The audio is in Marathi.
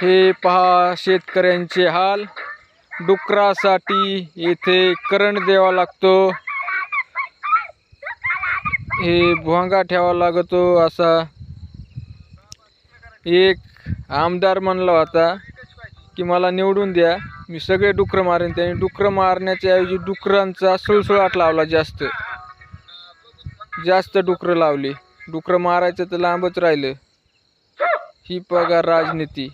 हे पहा शेतकऱ्यांचे हाल. डुकरासाठी येथे करंट द्यावा लागतो. हे भोंगा ठेवावा लागतो. असा एक आमदार म्हणला होता की मला निवडून द्या, मी सगळे डुकरं मारेन. त्याने डुकरं मारण्याच्या ऐवजी डुकरांचा सुळसुळाट लावला. जास्त डुकरं लावली. डुकरं मारायचं तर लांबच राहिलं. ही पगार राजनीती.